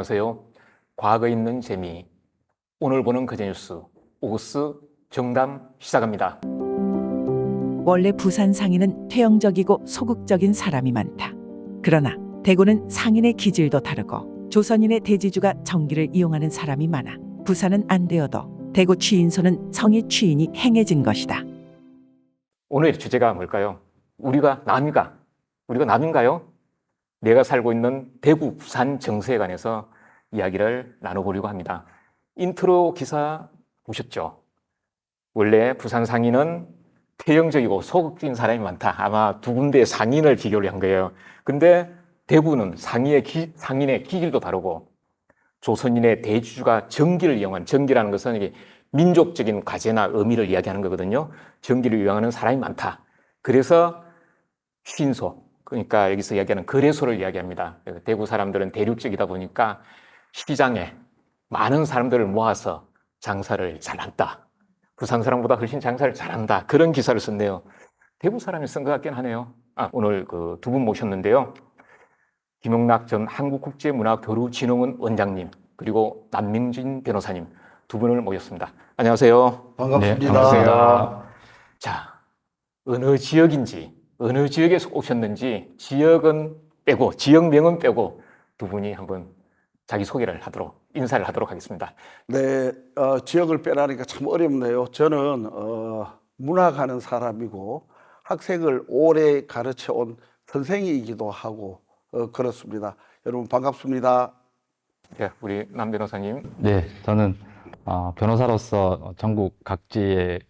안녕하세요. 과거 있는 재미, 오늘 보는 그제 뉴스, 오스 정담 시작합니다. 원래 부산 상인은 퇴영적이고 소극적인 사람이 많다. 그러나 대구는 상인의 기질도 다르고 조선인의 대지주가 전기를 이용하는 사람이 많아 부산은 안 되어도 대구 취인소는 성이 취인이 행해진 것이다. 오늘 주제가 뭘까요? 우리가 남인가요? 내가 살고 있는 대구, 부산 정세에 관해서 이야기를 나눠보려고 합니다. 인트로 기사 보셨죠? 원래 부산 상인은 퇴영적이고 소극적인 사람이 많다. 아마 두 군데의 상인을 비교를 한 거예요. 근데 대구는 상인의 기질도 다르고 조선인의 대지주가 전기를 이용한, 전기라는 것은 이게 민족적인 과제나 의미를 이야기하는 거거든요. 전기를 이용하는 사람이 많다. 그래서 쉰소, 그러니까 여기서 이야기하는 거래소를 이야기합니다. 대구 사람들은 대륙적이다 보니까 시장에 많은 사람들을 모아서 장사를 잘한다. 부산 사람보다 훨씬 장사를 잘한다. 그런 기사를 썼네요. 대구 사람이 쓴 것 같긴 하네요. 오늘 그 두 분 모셨는데요. 김용락 전 한국국제문화교류진흥원 원장님, 그리고 남명진 변호사님 두 분을 모셨습니다. 안녕하세요. 반갑습니다. 네, 반갑습니다. 자, 어느 지역인지, 어느 지역에서 오셨는지 지역은 빼고, 지역명은 빼고 두 분이 한번 자기소개를 하도록, 인사를 하도록 하겠습니다. 네, 지역을 빼라니까 참 어렵네요. 저는 문학하는 사람이고 학생을 오래 가르쳐 온 선생이기도 하고 그렇습니다. 여러분 반갑습니다. 네, 우리 남 변호사님. 네, 저는 변호사로서 전국 각지의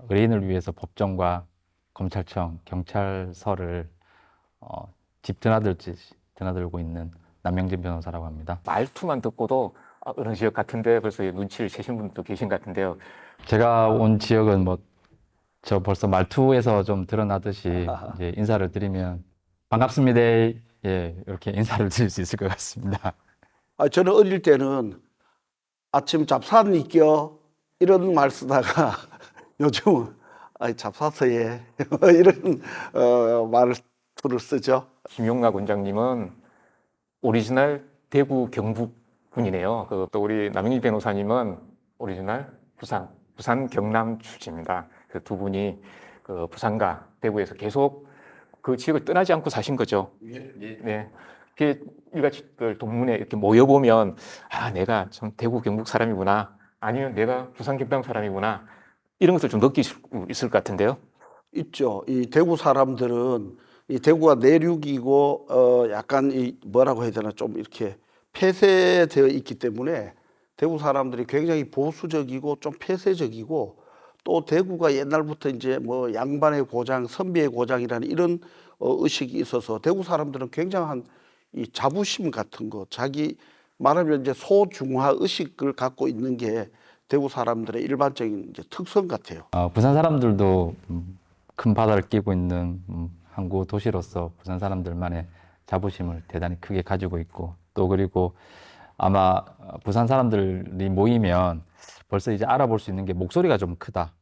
의뢰인을 위해서 법정과 검찰청, 경찰서를 집 드나들고 있는 남명진 변호사라고 합니다. 말투만 듣고도 어느 지역 같은데 벌써 눈치를 채신 분도 계신 것 같은데요. 제가 온 지역은 저 벌써 말투에서 좀 드러나듯이 이제 인사를 드리면 반갑습니다. 예, 이렇게 인사를 드릴 수 있을 것 같습니다. 저는 어릴 때는 아침 잡산 있겨 이런 말 쓰다가 요즘은 잡사서예 이런 말투를 쓰죠. 김용락 원장님은 오리지널 대구 경북 분이네요. 또 우리 남영희 변호사님은 오리지널 부산 경남 출신입니다. 그 두 분이 그 부산과 대구에서 계속 그 지역을 떠나지 않고 사신 거죠. 네. 일가족들 동문회 이렇게 모여보면 내가 좀 대구 경북 사람이구나, 아니면 내가 부산 경남 사람이구나, 이런 것을 좀 느낄 수 있을 것 같은데요. 있죠. 이 대구 사람들은 이 대구가 내륙이고 약간 이 뭐라고 해야 되나 좀 이렇게 폐쇄되어 있기 때문에 대구 사람들이 굉장히 보수적이고 좀 폐쇄적이고, 또 대구가 옛날부터 이제 뭐 양반의 고장, 선비의 고장이라는 이런 의식이 있어서 대구 사람들은 굉장한 이 자부심 같은 거, 자기 말하면 이제 소중화 의식을 갖고 있는 게 대구 사람들의 일반적인 이제 특성 같아요. 부산 사람들도 큰 바다를 끼고 있는 항구 도시로서 부산 사람들만의 자부심을 대단히 크게 가지고 있고, 또 그리고 아마 부산 사람들이 모이면 벌써 이제 알아볼 수 있는 게 목소리가 좀 크다.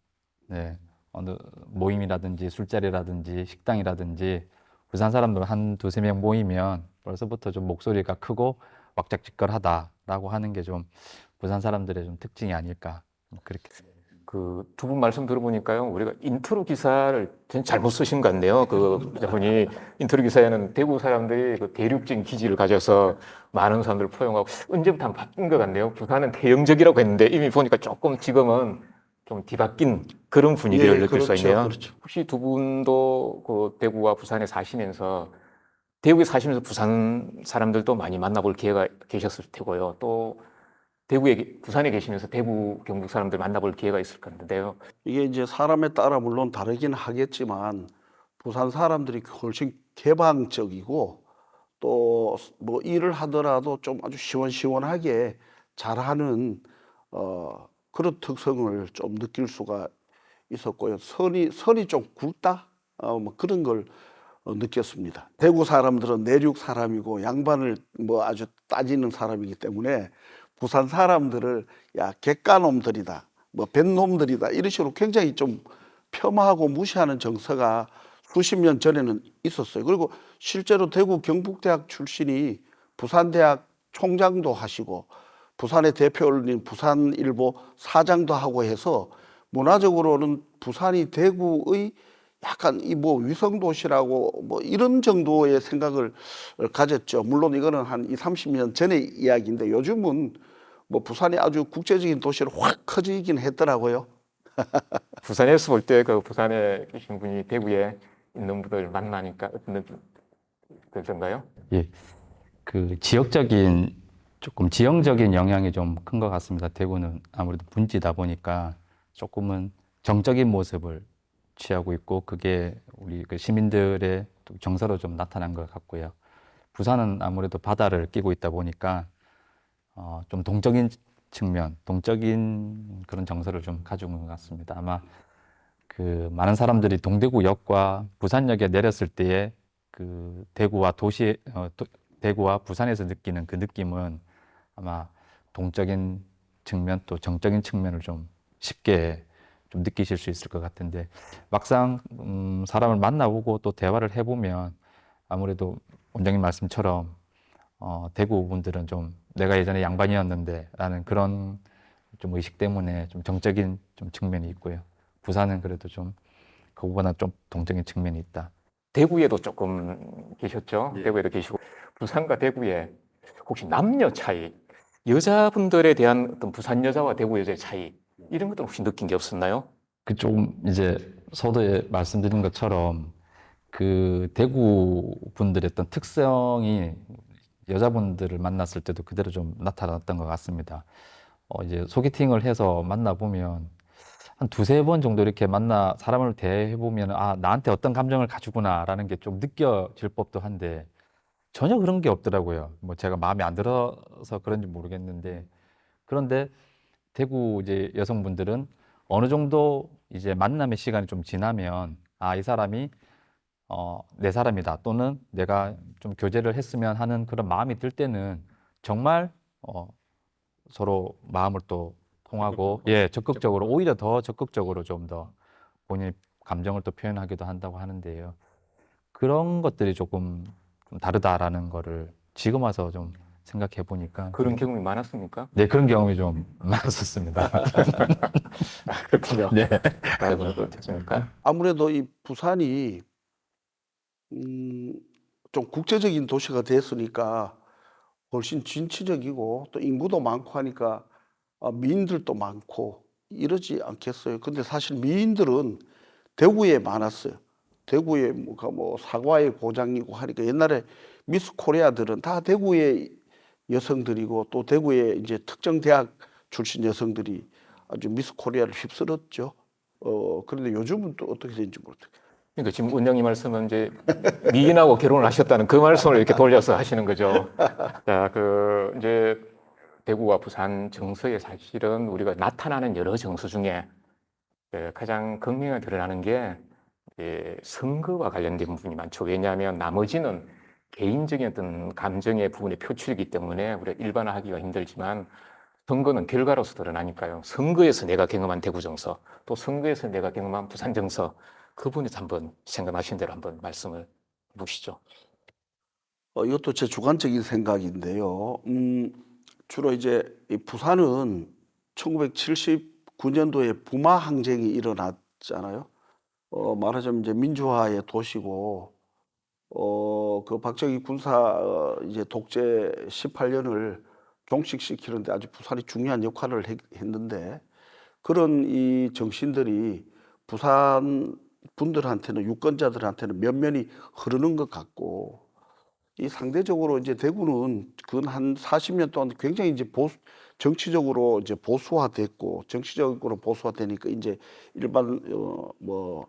네, 어느 모임이라든지 술자리라든지 식당이라든지 부산 사람들 한 두세 명 모이면 벌써부터 좀 목소리가 크고 왁작지껄하다라고 하는 게 좀 부산 사람들의 좀 특징이 아닐까, 그렇게. 그 두 분 말씀 들어보니까요, 우리가 인트로 기사를 잘못 쓰신 것 같네요. 그 분이 인트로 기사에는 대구 사람들이 그 대륙적인 기질을 가져서 많은 사람들을 포용하고, 언제부터 바뀐 것 같네요. 부산은 태영적이라고 했는데 이미 보니까 조금 지금은 좀 뒤바뀐 그런 분위기를 느낄 수가 있네요. 그렇죠. 혹시 두 분도 그 대구와 부산에 사시면서, 대구에 사시면서 부산 사람들도 많이 만나볼 기회가 계셨을 테고요. 또 부산에 계시면서 대구, 경북 사람들 만나볼 기회가 있을 건데요. 이게 이제 사람에 따라 물론 다르긴 하겠지만 부산 사람들이 훨씬 개방적이고 또 뭐 일을 하더라도 좀 아주 시원시원하게 잘하는 그런 특성을 좀 느낄 수가 있었고요. 선이 좀 굵다, 뭐 그런 걸 느꼈습니다. 대구 사람들은 내륙 사람이고 양반을 뭐 아주 따지는 사람이기 때문에 부산 사람들을 야 객가놈들이다, 뭐 뱃놈들이다 이런 식으로 굉장히 좀 폄하하고 무시하는 정서가 수십 년 전에는 있었어요. 그리고 실제로 대구 경북대학 출신이 부산대학 총장도 하시고 부산의 대표 언론인 부산일보 사장도 하고 해서 문화적으로는 부산이 대구의 약간 이 뭐 위성 도시라고 뭐 이런 정도의 생각을 가졌죠. 물론 이거는 한 20, 30년 전의 이야기인데 요즘은 뭐 부산이 아주 국제적인 도시로 확 커지긴 했더라고요. 부산에서 볼 때 그 부산에 계신 분이 대구에 있는 분들 만나니까 어떤 그런가요? 예, 그 조금 지형적인 영향이 좀 큰 것 같습니다. 대구는 아무래도 분지다 보니까 조금은 정적인 모습을 취하고 있고 그게 우리 그 시민들의 또 정서로 좀 나타난 것 같고요. 부산은 아무래도 바다를 끼고 있다 보니까 좀 동적인 측면, 동적인 그런 정서를 좀 가지고 있는 것 같습니다. 아마 그 많은 사람들이 동대구역과 부산역에 내렸을 때의 그 대구와 부산에서 느끼는 그 느낌은 아마 동적인 측면 또 정적인 측면을 좀 쉽게 좀 느끼실 수 있을 것 같은데 막상 사람을 만나보고 또 대화를 해보면 아무래도 원장님 말씀처럼 대구 분들은 좀 내가 예전에 양반이었는데 라는 그런 좀 의식 때문에 좀 정적인 좀 측면이 있고요. 부산은 그래도 좀 그거보다 좀 동적인 측면이 있다. 대구에도 조금 계셨죠? 예. 대구에도 계시고 부산과 대구에 혹시 남녀 차이, 여자분들에 대한 어떤 부산 여자와 대구 여자의 차이 이런 것들 혹시 느낀 게 없었나요? 그 좀 이제 서두에 말씀드린 것처럼 그 대구 분들의 어떤 특성이 여자분들을 만났을 때도 그대로 좀 나타났던 것 같습니다. 이제 소개팅을 해서 만나보면 한 두세 번 정도 이렇게 사람을 대해보면, 아, 나한테 어떤 감정을 가지구나라는 게 좀 느껴질 법도 한데, 전혀 그런 게 없더라고요. 뭐 제가 마음에 안 들어서 그런지 모르겠는데, 그런데 대구 이제 여성분들은 어느 정도 이제 만남의 시간이 좀 지나면, 아, 이 사람이 내 사람이다. 또는 내가 좀 교제를 했으면 하는 그런 마음이 들 때는 정말 서로 마음을 또 통하고 예, 적극적으로 오히려 더 적극적으로 좀 더 본인의 감정을 또 표현하기도 한다고 하는데요. 그런 것들이 조금 좀 다르다라는 거를 지금 와서 좀 생각해 보니까 그런 경험이 많았습니까? 네, 그런 경험이 좀 많았었습니다. 그렇군요. 네. 다른 분도 어떻습니까? 아무래도 이 부산이 음, 좀 국제적인 도시가 됐으니까 훨씬 진취적이고 또 인구도 많고 하니까 미인들도 많고 이러지 않겠어요. 근데 사실 미인들은 대구에 많았어요. 대구에 뭐 사과의 고장이고 하니까 옛날에 미스 코리아들은 다 대구의 여성들이고 또 대구의 이제 특정 대학 출신 여성들이 아주 미스 코리아를 휩쓸었죠. 그런데 요즘은 또 어떻게 되는지 모르겠어요. 그러니까 지금 원장님 말씀은 이제 미인하고 결혼을 하셨다는 그 말씀을 이렇게 돌려서 하시는 거죠. 자, 그 이제 대구와 부산 정서에 사실은 우리가 나타나는 여러 정서 중에 가장 극명하게 드러나는 게 선거와 관련된 부분이 많죠. 왜냐하면 나머지는 개인적인 어떤 감정의 부분의 표출이기 때문에 우리가 일반화하기가 힘들지만 선거는 결과로서 드러나니까요. 선거에서 내가 경험한 대구 정서, 또 선거에서 내가 경험한 부산 정서, 그 부분에서 한번 생각나신 대로 한번 말씀을 해보시죠. 이것도 제 주관적인 생각인데요. 주로 이제 이 부산은 1979년도에 부마 항쟁이 일어났잖아요. 말하자면 이제 민주화의 도시고, 그 박정희 군사 이제 독재 18년을 종식시키는데 아주 부산이 중요한 역할을 했는데 그런 이 정신들이 부산 분들한테는 유권자들한테는 면면이 흐르는 것 같고 이 상대적으로 이제 대구는 근 한 40년 동안 굉장히 이제 정치적으로 이제 보수화됐고 정치적으로 보수화되니까 이제 일반 뭐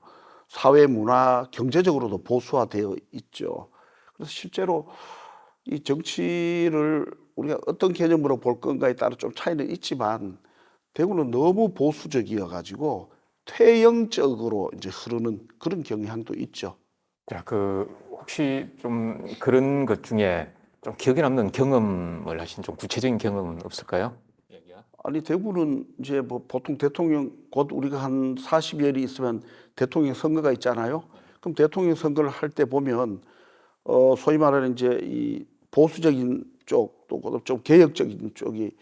사회 문화 경제적으로도 보수화되어 있죠. 그래서 실제로 이 정치를 우리가 어떤 개념으로 볼 건가에 따라 좀 차이는 있지만 대구는 너무 보수적이어 가지고 퇴영적으로 이제 흐르는 그런 경향도 있죠. 자, 혹시 좀 그런 것 중에 좀 기억에 남는 경험을 하신 좀 구체적인 경험은 없을까요? 아니 대구는 이제 뭐 보통 대통령 곧 우리가 한 40여일이 있으면 대통령 선거가 있잖아요. 그럼 대통령 선거를 할 때 보면 소위 말하는 이제 이 보수적인 쪽, 또 좀 개혁적인 쪽이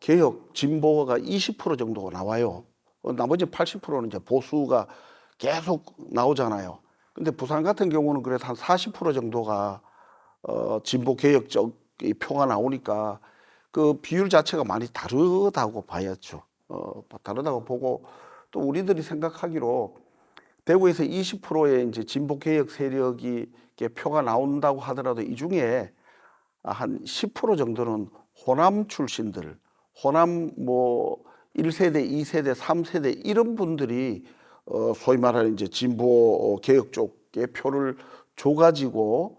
개혁 진보가 20% 정도가 나와요. 나머지 80%는 이제 보수가 계속 나오잖아요. 근데 부산 같은 경우는 그래도 한 40% 정도가 진보 개혁 쪽의 표가 나오니까 그 비율 자체가 많이 다르다고 봐야죠. 다르다고 보고 또 우리들이 생각하기로 대구에서 20%의 이제 진보 개혁 세력이 이렇게 표가 나온다고 하더라도 이 중에 한 10% 정도는 호남 출신들, 호남 뭐 1세대, 2세대, 3세대 이런 분들이 소위 말하는 이제 진보 개혁 쪽의 표를 줘가지고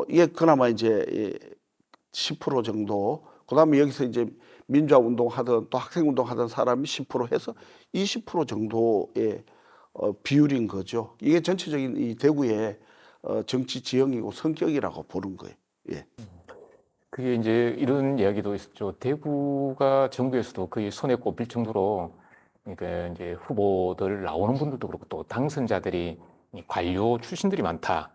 이게 그나마 이제 10% 정도. 그다음에 여기서 이제 민주화 운동하던 또 학생 운동하던 사람이 10% 해서 20% 정도의 비율인 거죠. 이게 전체적인 이 대구의 정치 지형이고 성격이라고 보는 거예요. 예. 그게 이제 이런 이야기도 있었죠. 대구가 정부에서도 거의 손에 꼽힐 정도로 그러니까 이제 후보들 나오는 분들도 그렇고 또 당선자들이 이 관료 출신들이 많다.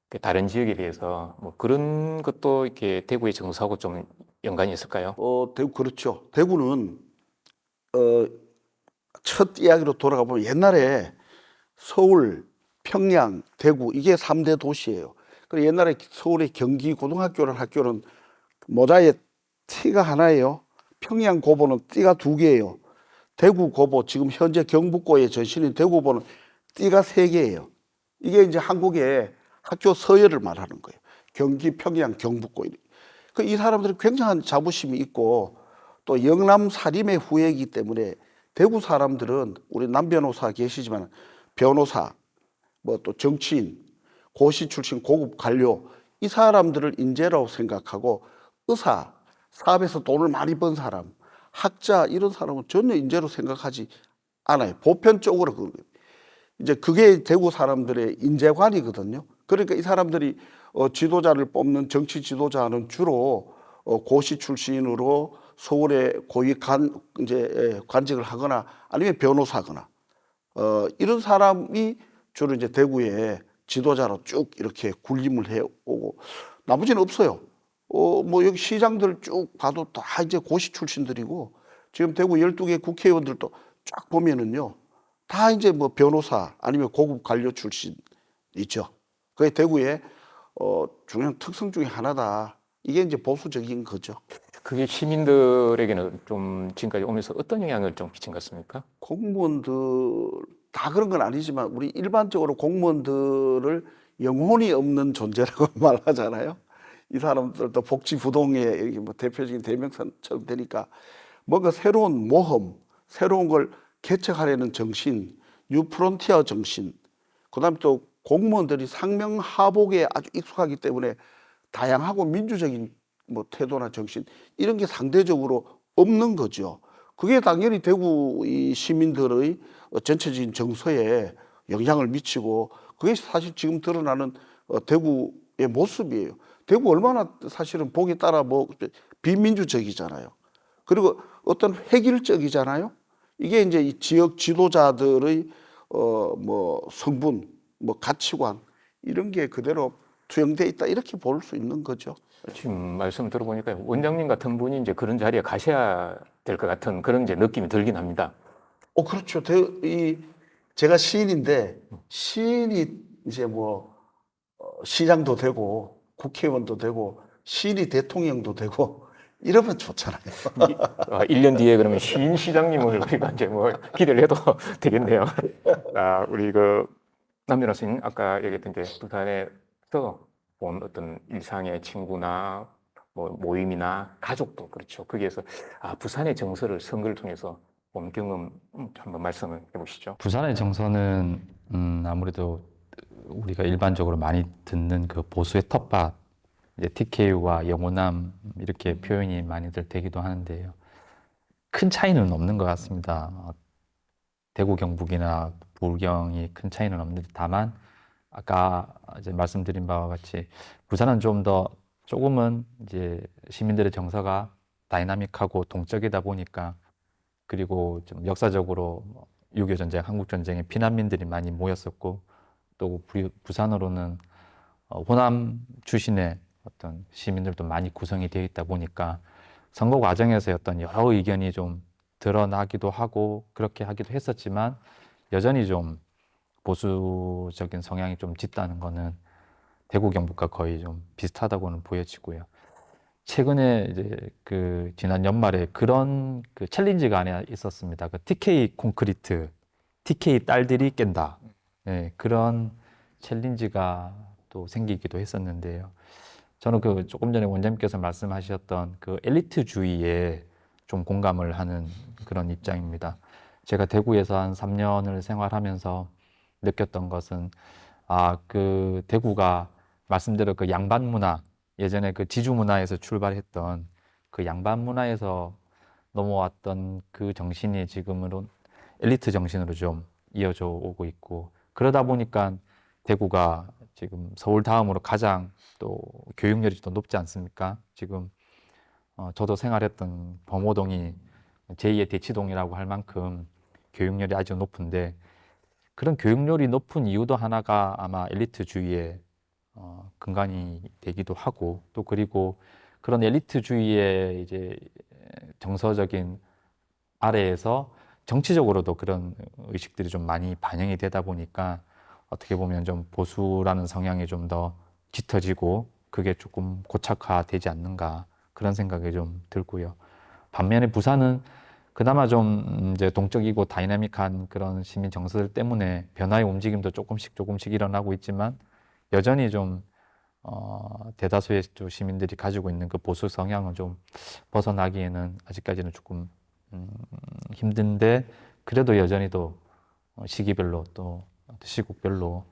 그 다른 지역에 비해서 뭐 그런 것도 이렇게 대구의 정서하고 좀 연관이 있을까요? 대구 그렇죠. 대구는 첫 이야기로 돌아가 보면 옛날에 서울, 평양, 대구 이게 3대 도시예요. 그리고 옛날에 서울의 경기 고등학교라는 학교는 모자에 T가 하나예요. 평양 고보는 T가 2개예요. 대구 고보 지금 현재 경북고의 전신인 대구 고보는 T가 3개예요. 이게 이제 한국의 학교 서열을 말하는 거예요. 경기, 평양, 경북고. 이 사람들이 굉장한 자부심이 있고 또 영남 사림의 후예이기 때문에 대구 사람들은 우리 남 변호사 계시지만 변호사, 뭐 또 정치인, 고시 출신 고급 관료 이 사람들을 인재라고 생각하고 의사, 사업에서 돈을 많이 번 사람, 학자 이런 사람은 전혀 인재로 생각하지 않아요. 보편적으로 그런 거예요. 이제 그게 대구 사람들의 인재관이거든요. 그러니까 이 사람들이 지도자를 뽑는 정치 지도자는 주로 고시 출신으로 서울에 고위 이제 관직을 하거나 아니면 변호사거나 이런 사람이 주로 이제 대구의 지도자로 쭉 이렇게 군림을 해오고 나머지는 없어요. 뭐 여기 시장들 쭉 봐도 다 이제 고시 출신들이고 지금 대구 12개 국회의원들도 쫙 보면은요. 다 이제 뭐 변호사 아니면 고급 관료 출신 있죠. 그게 대구의 중요한 특성 중에 하나다. 이게 이제 보수적인 거죠. 그게 시민들에게는 좀 지금까지 오면서 어떤 영향을 좀 끼친 것 같습니까? 공무원들 다 그런 건 아니지만 우리 일반적으로 공무원들을 영혼이 없는 존재라고 말하잖아요. 이 사람들도 복지부동의 이렇게 뭐 대표적인 대명사처럼 되니까 뭔가 새로운 모험, 새로운 걸 개척하려는 정신, 뉴프론티어 정신, 그다음에 또 공무원들이 상명하복에 아주 익숙하기 때문에 다양하고 민주적인 뭐 태도나 정신 이런 게 상대적으로 없는 거죠. 그게 당연히 대구 이 시민들의 전체적인 정서에 영향을 미치고 그게 사실 지금 드러나는 대구의 모습이에요. 대구 얼마나 사실은 보기 따라 뭐 비민주적이잖아요. 그리고 어떤 획일적이잖아요. 이게 이제 이 지역 지도자들의 뭐 성분, 뭐 가치관 이런 게 그대로 투영돼 있다 이렇게 볼 수 있는 거죠. 지금 말씀 들어보니까 원장님 같은 분이 이제 그런 자리에 가셔야 될 것 같은 그런 이제 느낌이 들긴 합니다. 그렇죠. 제가 시인인데 시인이 이제 뭐 시장도 되고 국회의원도 되고 시인이 대통령도 되고 이러면 좋잖아요. 1년 뒤에 그러면 시인 시장님을 우리가 이제 뭐 기대를 해도 되겠네요. 우리 그 남준호 선생님 아까 얘기했던 이제 부산에서 본 어떤 일상의 친구나 뭐 모임이나 가족도 그렇죠. 거기에서 부산의 정서를 선거를 통해서 본 경험 한번 말씀을 해보시죠. 부산의 정서는 아무래도 우리가 일반적으로 많이 듣는 그 보수의 텃밭, 이제 TKU와 영호남 이렇게 표현이 많이들 되기도 하는데요. 큰 차이는 없는 것 같습니다. 대구 경북이나 부울경이 큰 차이는 없는데 다만 아까 이제 말씀드린 바와 같이 부산은 좀 더 조금은 이제 시민들의 정서가 다이나믹하고 동적이다 보니까 그리고 좀 역사적으로 6.25 전쟁, 한국 전쟁에 피난민들이 많이 모였었고 또 부산으로는 호남 출신의 어떤 시민들도 많이 구성이 되어 있다 보니까 선거 과정에서 어떤 여러 의견이 좀 드러나기도 하고 그렇게 하기도 했었지만 여전히 좀 보수적인 성향이 좀 짙다는 거는 대구 경북과 거의 좀 비슷하다고는 보여지고요. 최근에 이제 그 지난 연말에 그런 그 챌린지가 하나 있었습니다. 그 TK 콘크리트, TK 딸들이 깬다. 네, 그런 챌린지가 또 생기기도 했었는데요. 저는 그 조금 전에 원장님께서 말씀하셨던 그 엘리트주의에 좀 공감을 하는 그런 입장입니다. 제가 대구에서 한 3년을 생활하면서 느꼈던 것은 그 대구가 말씀대로 그 양반 문화, 예전에 그 지주 문화에서 출발했던 그 양반 문화에서 넘어왔던 그 정신이 지금으로 엘리트 정신으로 좀 이어져 오고 있고 그러다 보니까 대구가 지금 서울 다음으로 가장 또 교육열이 또 높지 않습니까? 지금 저도 생활했던 범호동이 제2의 대치동이라고 할 만큼 교육열이 아주 높은데 그런 교육열이 높은 이유도 하나가 아마 엘리트주의의 근간이 되기도 하고 또 그리고 그런 엘리트주의의 이제 정서적인 아래에서 정치적으로도 그런 의식들이 좀 많이 반영이 되다 보니까 어떻게 보면 좀 보수라는 성향이 좀 더 짙어지고 그게 조금 고착화되지 않는가 그런 생각이 좀 들고요. 반면에 부산은 그나마 좀 이제 동적이고 다이나믹한 그런 시민 정서들 때문에 변화의 움직임도 조금씩 일어나고 있지만 여전히 좀 대다수의 또 시민들이 가지고 있는 그 보수 성향은 좀 벗어나기에는 아직까지는 조금 힘든데 그래도 여전히 또 시기별로 또 시국별로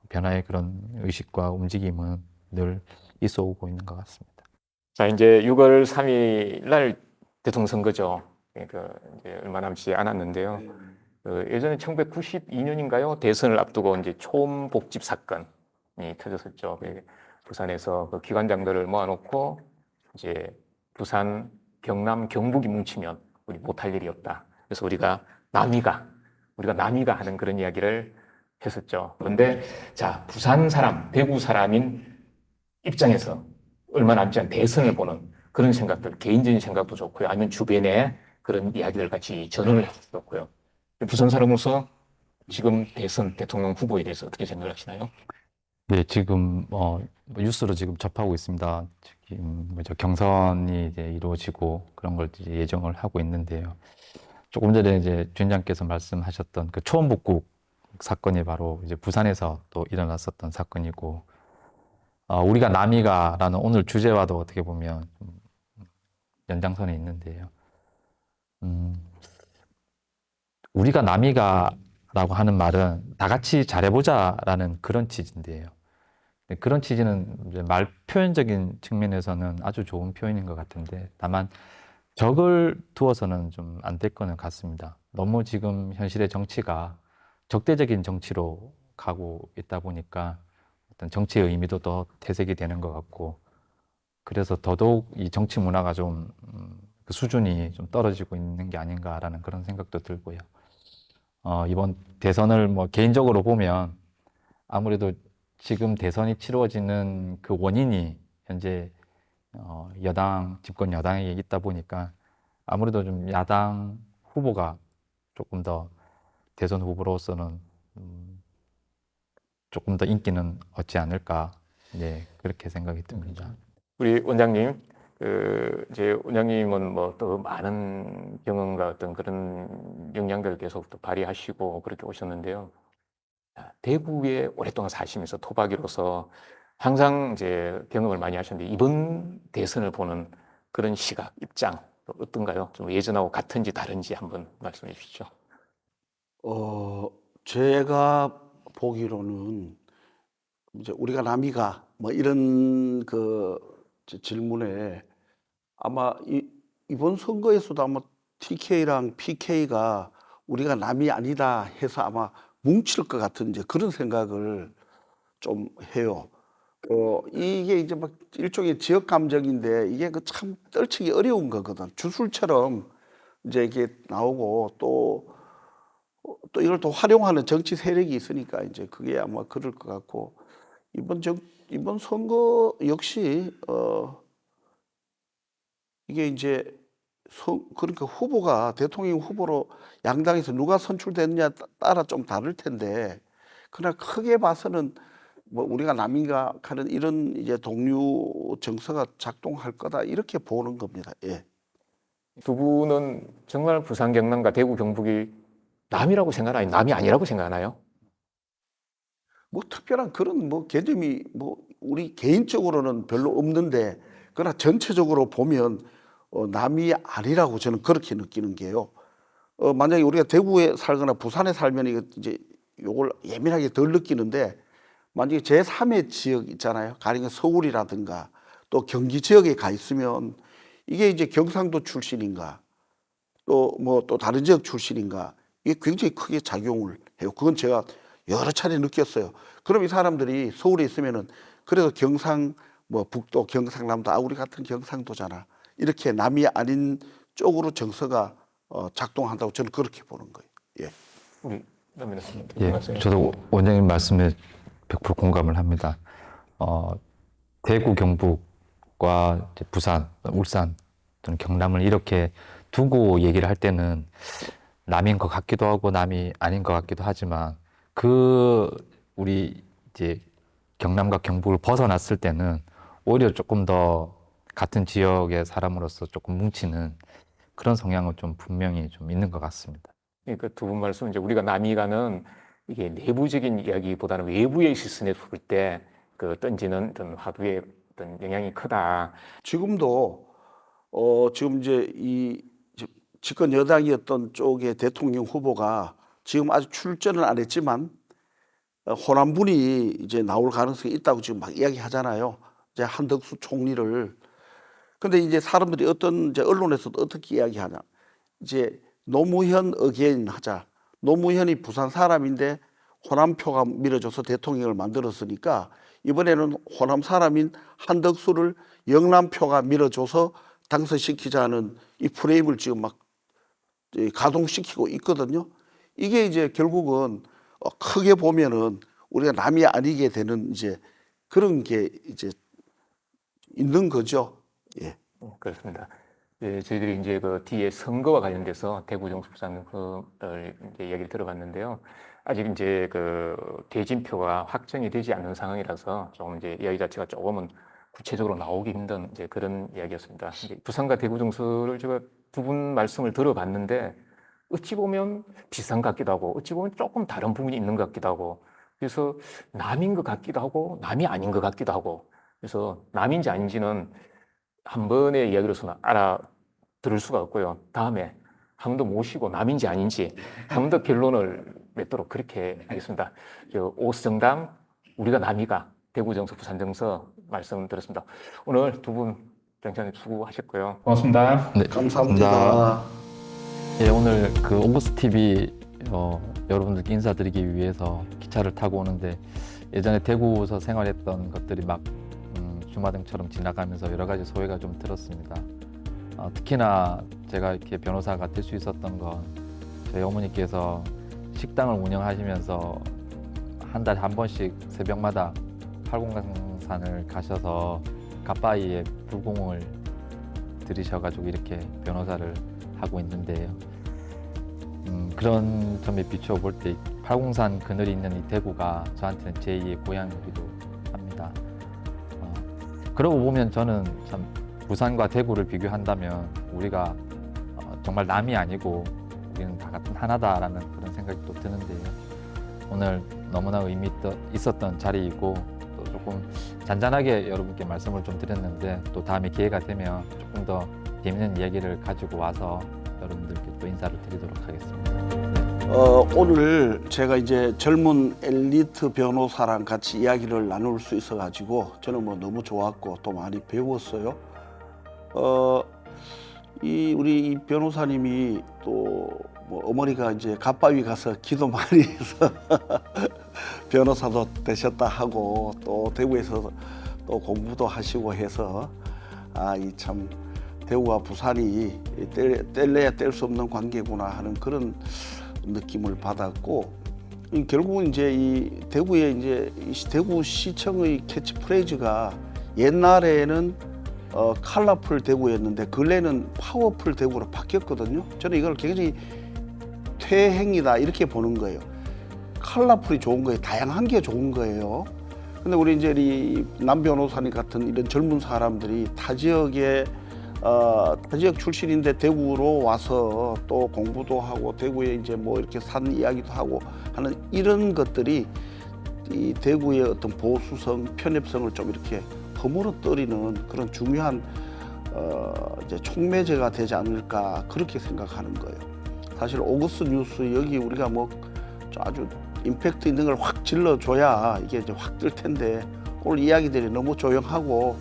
변화의 그런 의식과 움직임은 늘 있어 오고 있는 것 같습니다. 자, 이제 6월 3일 날 대통령 선거죠. 그러니까 이제 얼마 남지 않았는데요. 예전에 1992년인가요? 대선을 앞두고 이제 초음 복집 사건이 터졌었죠. 부산에서 그 기관장들을 모아놓고 이제 부산, 경남, 경북이 뭉치면 우리 못할 일이 없다. 그래서 우리가 남이가 하는 그런 이야기를 했었죠. 그런데 자, 부산 사람, 대구 사람인 입장에서 얼마 남지 않은 대선을 보는 그런 생각들, 개인적인 생각도 좋고요. 아니면 주변에 그런 이야기들 같이 전언을 했었고요. 부산 사람으로서 지금 대선 대통령 후보에 대해서 어떻게 생각하시나요? 네, 지금 뉴스로 지금 접하고 있습니다. 지금 뭐죠 경선이 이제 이루어지고 그런 걸 이제 예정을 하고 있는데요. 조금 전에 이제 주인장께서 말씀하셨던 그 초원복국 사건이 바로 이제 부산에서 또 일어났었던 사건이고, 우리가 남이가라는 오늘 주제와도 어떻게 보면 좀 연장선에 있는데요. 음, 우리가 남이가라고 하는 말은 다 같이 잘해보자라는 그런 취지인데요. 그런 취지는 이제 말 표현적인 측면에서는 아주 좋은 표현인 것 같은데, 다만 적을 두어서는 좀 안 될 거는 같습니다. 너무 지금 현실의 정치가 적대적인 정치로 가고 있다 보니까 어떤 정치의 의미도 더 퇴색이 되는 것 같고, 그래서 더더욱 이 정치 문화가 좀 그 수준이 좀 떨어지고 있는 게 아닌가라는 그런 생각도 들고요. 이번 대선을 뭐 개인적으로 보면 아무래도 지금 대선이 치루어지는 그 원인이 현재 집권 여당에 있다 보니까 아무래도 좀 야당 후보가 조금 더 대선 후보로서는 조금 더 인기는 얻지 않을까, 네, 그렇게 생각이 듭니다. 우리 원장님, 이제 원장님은 뭐 또 많은 경험과 어떤 그런 역량들을 계속 또 발휘하시고 그렇게 오셨는데요. 대구에 오랫동안 사시면서 토박이로서 항상 이제 경험을 많이 하셨는데 이번 대선을 보는 그런 시각, 입장 어떤가요? 좀 예전하고 같은지 다른지 한번 말씀해 주시죠. 제가 보기로는 이제 우리가 남이가 뭐 이런 그 질문에 아마 이번 선거에서도 아마 TK랑 PK가 우리가 남이 아니다 해서 아마 뭉칠 것 같은 이제 그런 생각을 좀 해요. 이게 이제 막 일종의 지역 감정인데 이게 그 참 떨치기 어려운 거거든. 주술처럼 이제 이게 나오고 또 이걸 또 활용하는 정치 세력이 있으니까 이제 그게 아마 그럴 것 같고 이번 이번 선거 역시 이게 이제 그러니까 후보가 대통령 후보로 양당에서 누가 선출됐느냐 따라 좀 다를 텐데 그러나 크게 봐서는 뭐 우리가 남인가 하는 이런 이제 동료 정서가 작동할 거다 이렇게 보는 겁니다. 예. 두 분은 정말 부산, 경남과 대구, 경북이 남이라고 생각하나요? 남이 아니라고 생각하나요? 뭐 특별한 그런 뭐 개념이 뭐 우리 개인적으로는 별로 없는데 그러나 전체적으로 보면 남이 아니라고 저는 그렇게 느끼는 게요. 만약에 우리가 대구에 살거나 부산에 살면 이거 이제 요걸 예민하게 덜 느끼는데 만약에 제3의 지역 있잖아요. 가령 서울이라든가 또 경기 지역에 가 있으면 이게 이제 경상도 출신인가 또 뭐 또 다른 지역 출신인가 이게 굉장히 크게 작용을 해요. 그건 제가 여러 차례 느꼈어요. 그럼 이 사람들이 서울에 있으면은 그래도 경상 뭐 북도 경상남도 우리 같은 경상도잖아. 이렇게 남이 아닌 쪽으로 정서가 작동한다고 저는 그렇게 보는 거예요. 예. 우리 남민아 씨. 예, 저도 원장님 말씀에 100% 공감을 합니다. 대구, 경북과 이제 부산, 울산, 또는 경남을 이렇게 두고 얘기를 할 때는 남인 것 같기도 하고 남이 아닌 것 같기도 하지만 우리 이제 경남과 경북을 벗어났을 때는 오히려 조금 더 같은 지역의 사람으로서 조금 뭉치는 그런 성향은 좀 분명히 좀 있는 것 같습니다. 그러니까 두 분 말씀 이제 우리가 남이가는 이게 내부적인 이야기보다는 외부의 시선에 볼 때 그 던지는 어떤 화두의 어떤 영향이 크다. 지금도 지금 이제 이 집권 여당이었던 쪽의 대통령 후보가 지금 아직 출전을 안 했지만 호남분이 이제 나올 가능성이 있다고 지금 막 이야기하잖아요. 이제 한덕수 총리를. 근데 이제 사람들이 어떤 이제 언론에서도 어떻게 이야기하냐. 이제 노무현 어게인 하자. 노무현이 부산 사람인데 호남표가 밀어줘서 대통령을 만들었으니까 이번에는 호남 사람인 한덕수를 영남표가 밀어줘서 당선시키자는 이 프레임을 지금 막 가동시키고 있거든요. 이게 이제 결국은 크게 보면은 우리가 남이 아니게 되는 이제 그런 게 이제 있는 거죠. 예. 그렇습니다. 예, 저희들이 이제 그 뒤에 선거와 관련돼서 대구, 경북, 부산 그를 이제 얘기를 들어봤는데요. 아직 이제 그 대진표가 확정이 되지 않는 상황이라서 조금 이제 이야기 자체가 조금은 구체적으로 나오기 힘든 이제 그런 이야기였습니다. 이제 부산과 대구 정서를 제가 두 분 말씀을 들어봤는데 어찌 보면 비슷한 것 같기도 하고 어찌 보면 조금 다른 부분이 있는 것 같기도 하고 그래서 남인 것 같기도 하고 남이 아닌 것 같기도 하고 그래서 남인지 아닌지는 한 번의 이야기로서는 알아들을 수가 없고요. 다음에 한 번 더 모시고 남인지 아닌지 한 번 더 결론을 맺도록 그렇게 하겠습니다. 오스정당 우리가 남이가 대구 정서 부산 정서 말씀드렸습니다. 오늘 두 분 정치자님 수고하셨고요. 고맙습니다. 네, 감사합니다. 예, 오늘 그 옹구스 TV 여러분들께 인사드리기 위해서 기차를 타고 오는데 예전에 대구에서 생활했던 것들이 막 주마등처럼 지나가면서 여러 가지 소회가 좀 들었습니다. 특히나 제가 이렇게 변호사가 될 수 있었던 건 저희 어머니께서 식당을 운영하시면서 한 달에 한 번씩 새벽마다 팔공산을 가셔서 갓바위에 불공을 들이셔가지고 이렇게 변호사를 하고 있는데요. 그런 점에 비추어 볼 때 팔공산 그늘이 있는 이 대구가 저한테는 제2의 고향이기도 합니다. 그러고 보면 저는 참 부산과 대구를 비교한다면 우리가 정말 남이 아니고 우리는 다 같은 하나다라는 그런 생각이 또 드는데요. 오늘 너무나 의미 있었던 자리이고 또 조금 잔잔하게 여러분께 말씀을 좀 드렸는데 또 다음에 기회가 되면 조금 더 재밌는 이야기를 가지고 와서 여러분들께 또 인사를 드리도록 하겠습니다. 오늘 제가 이제 젊은 엘리트 변호사랑 같이 이야기를 나눌 수 있어가지고 저는 뭐 너무 좋았고 또 많이 배웠어요. 우리 이 변호사님이 또 뭐 어머니가 이제 갓바위 가서 기도 많이 해서 변호사도 되셨다 하고 또 대구에서 또 공부도 하시고 해서 이 참 대구와 부산이 뗄래야 뗄 수 없는 관계구나 하는 그런 느낌을 받았고 결국은 이제 이 대구의 이제 이 대구시청의 캐치프레이즈가 옛날에는 컬러풀 대구였는데 근래는 파워풀 대구로 바뀌었거든요. 저는 이걸 굉장히 퇴행이다 이렇게 보는 거예요. 컬러풀이 좋은 거예요. 다양한 게 좋은 거예요. 근데 우리 이제 이 남 변호사님 같은 이런 젊은 사람들이 타 지역 출신인데 대구로 와서 또 공부도 하고 대구에 이제 뭐 이렇게 산 이야기도 하고 하는 이런 것들이 이 대구의 어떤 보수성, 편협성을 좀 이렇게 허물어뜨리는 그런 중요한 이제 촉매제가 되지 않을까 그렇게 생각하는 거예요. 사실 오거스 뉴스 여기 우리가 뭐 아주 임팩트 있는 걸 확 질러줘야 이게 이제 확 뜰 텐데 오늘 이야기들이 너무 조용하고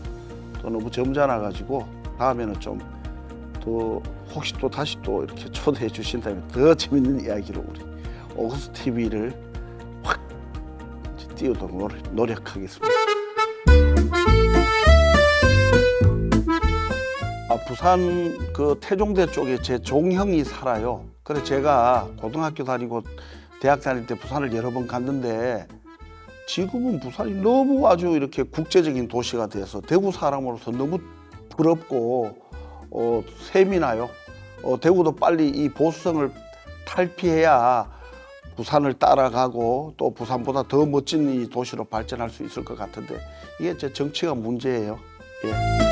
또 너무 점잖아 가지고 다음에는 좀 더 혹시 또 다시 또 이렇게 초대해 주신다면 더 재밌는 이야기로 우리 오거스 TV를 확 띄우도록 노력하겠습니다. 부산 그 태종대 쪽에 제 종형이 살아요. 그래서 제가 고등학교 다니고 대학 다닐 때 부산을 여러 번 갔는데 지금은 부산이 너무 아주 이렇게 국제적인 도시가 돼서 대구 사람으로서 너무 부럽고 셈이 나요. 대구도 빨리 이 보수성을 탈피해야 부산을 따라가고 또 부산보다 더 멋진 이 도시로 발전할 수 있을 것 같은데 이게 제 정치가 문제예요. 예.